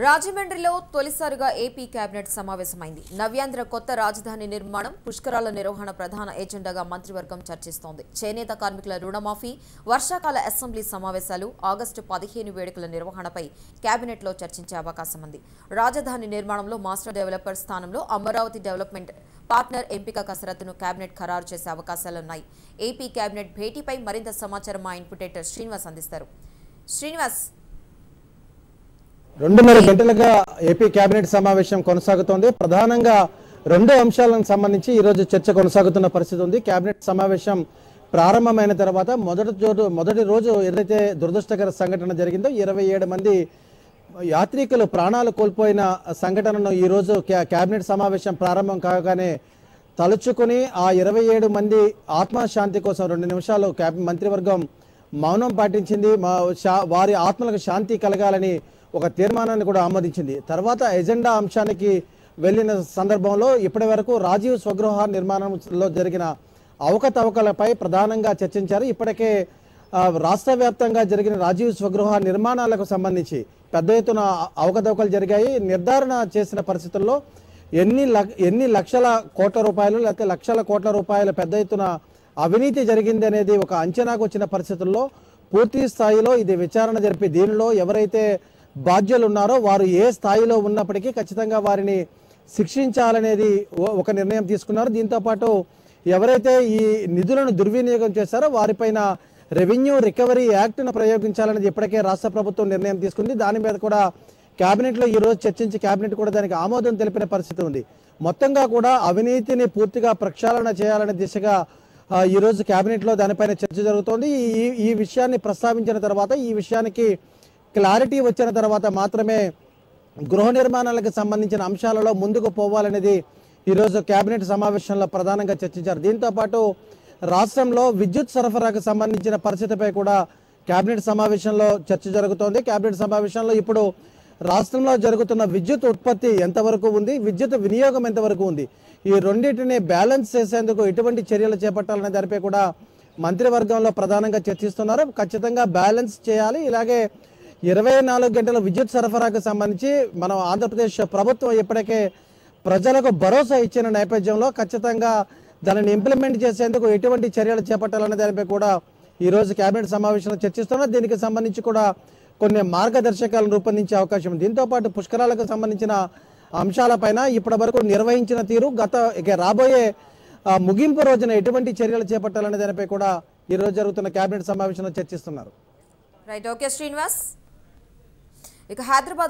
రాజమండ్రిలో తొలిసారిగా AP cabinet సమావేశమైంది. నవ్యాంధ్ర కొత్త రాజధాని నిర్మాణం, పుష్కరాల నిర్వహణ ప్రధాన ఎజెండాగా మంత్రివర్గం చర్చిస్తోంది. చేనేత కార్మికుల రుణమాఫీ, వర్షాకాల అసెంబ్లీ సమావేశాలు, ఆగస్టు 15 వేడుకల నిర్వహణపై కేబినెట్లో చర్చించే అవకాశం ఉంది. రాజధాని నిర్మాణంలో మాస్టర్ డెవలపర్ స్థానంలో అమరావతి డెవలప్మెంట్ పార్ట్నర్ ఎంపిక కసరత్తును కేబినెట్ ఖరారు చేసే అవకాశాలున్నాయి. ఏపీ కేబినెట్ భేటీపై మరింత సమాచారం మా ఇన్పుటేటర్ శ్రీనివాస్ అందిస్తారు. శ్రీనివాస్, 2.5 గంటలుగా ఏపీ కేబినెట్ సమావేశం కొనసాగుతోంది. ప్రధానంగా 2 అంశాలకు సంబంధించి ఈ రోజు చర్చ కొనసాగుతున్న పరిస్థితి ఉంది. కేబినెట్ సమావేశం ప్రారంభమైన తర్వాత మొదటి రోజు ఏదైతే దురదృష్టకర సంఘటన జరిగిందో 27 మంది యాత్రికులు ప్రాణాలు కోల్పోయిన సంఘటనను ఈ రోజు కేబినెట్ సమావేశం ప్రారంభం కాగానే తలుచుకుని ఆ 27 మంది ఆత్మశాంతి కోసం 2 నిమిషాలు మంత్రివర్గం మౌనం పాటించింది. వారి ఆత్మలకు శాంతి కలగాలని ఒక తీర్మానాన్ని కూడా ఆమోదించింది. తర్వాత ఎజెండా అంశానికి వెళ్లిన సందర్భంలో ఇప్పటి వరకు రాజీవ్ స్వగృహ నిర్మాణంలో జరిగిన అవకతవకలపై ప్రధానంగా చర్చించారు. ఇప్పటికే రాష్ట్ర వ్యాప్తంగా జరిగిన రాజీవ్ స్వగృహ నిర్మాణాలకు సంబంధించి పెద్ద ఎత్తున అవకతవకలు జరిగాయి. నిర్ధారణ చేసిన పరిస్థితుల్లో ఎన్ని లక్షల కోట్ల రూపాయలు లేకపోతే లక్షల కోట్ల రూపాయల పెద్ద ఎత్తున అవినీతి జరిగింది అనేది ఒక అంచనాకు వచ్చిన పరిస్థితుల్లో పూర్తి స్థాయిలో ఇది విచారణ జరిపి దీనిలో ఎవరైతే బాధ్యులు ఉన్నారో వారు ఏ స్థాయిలో ఉన్నప్పటికీ ఖచ్చితంగా వారిని శిక్షించాలనేది ఒక నిర్ణయం తీసుకున్నారు. దీంతోపాటు ఎవరైతే ఈ నిధులను దుర్వినియోగం చేశారో వారిపైన రెవెన్యూ రికవరీ యాక్ట్ను ప్రయోగించాలనేది ఇప్పటికే రాష్ట్ర ప్రభుత్వం నిర్ణయం తీసుకుంది. దాని మీద కూడా కేబినెట్లో ఈరోజు చర్చించి కేబినెట్ కూడా దానికి ఆమోదం తెలిపిన పరిస్థితి ఉంది. మొత్తంగా కూడా అవినీతిని పూర్తిగా ప్రక్షాళన చేయాలనే దిశగా ఈరోజు కేబినెట్లో దానిపైన చర్చ జరుగుతోంది. ఈ విషయాన్ని ప్రస్తావించిన తర్వాత ఈ విషయానికి క్లారిటీ వచ్చిన తర్వాత మాత్రమే గృహ నిర్మాణాలకు సంబంధించిన అంశాలలో ముందుకు పోవాలనేది ఈరోజు కేబినెట్ సమావేశంలో ప్రధానంగా చర్చించారు. దీంతోపాటు రాష్ట్రంలో విద్యుత్ సరఫరాకు సంబంధించిన పరిస్థితిపై కూడా కేబినెట్ సమావేశంలో చర్చ జరుగుతోంది. కేబినెట్ సమావేశంలో ఇప్పుడు రాష్ట్రంలో జరుగుతున్న విద్యుత్ ఉత్పత్తి ఎంతవరకు ఉంది, విద్యుత్ వినియోగం ఎంతవరకు ఉంది, ఈ రెండింటిని బ్యాలెన్స్ చేసేందుకు ఎటువంటి చర్యలు చేపట్టాలనే దానిపై కూడా మంత్రివర్గంలో ప్రధానంగా చర్చిస్తున్నారు. ఖచ్చితంగా బ్యాలెన్స్ చేయాలి. ఇలాగే 24 గంటల విద్యుత్ సరఫరాకు సంబంధించి మనం ఆంధ్రప్రదేశ్ ప్రభుత్వం ఇప్పటికే ప్రజలకు భరోసా ఇచ్చిన నేపథ్యంలో ఖచ్చితంగా దానిని ఇంప్లిమెంట్ చేసేందుకు ఎటువంటి చర్యలు చేపట్టాలనే దానిపై కూడా ఈరోజు కేబినెట్ సమావేశంలో చర్చిస్తున్నారు. దీనికి సంబంధించి కూడా కొన్ని మార్గదర్శకాలను రూపొందించే అవకాశం ఉంది. దీంతోపాటు పుష్కరాలకు సంబంధించిన అంశాలపైన ఇప్పటి వరకు నిర్వహించిన తీరు, రాబోయే ముగింపు రోజున ఎటువంటి చర్యలు చేపట్టాలనే దానిపై కూడా ఈరోజు జరుగుతున్న కేబినెట్ సమావేశంలో చర్చిస్తున్నారు. Right, okay Srinivas. ఇక హైదరాబాద్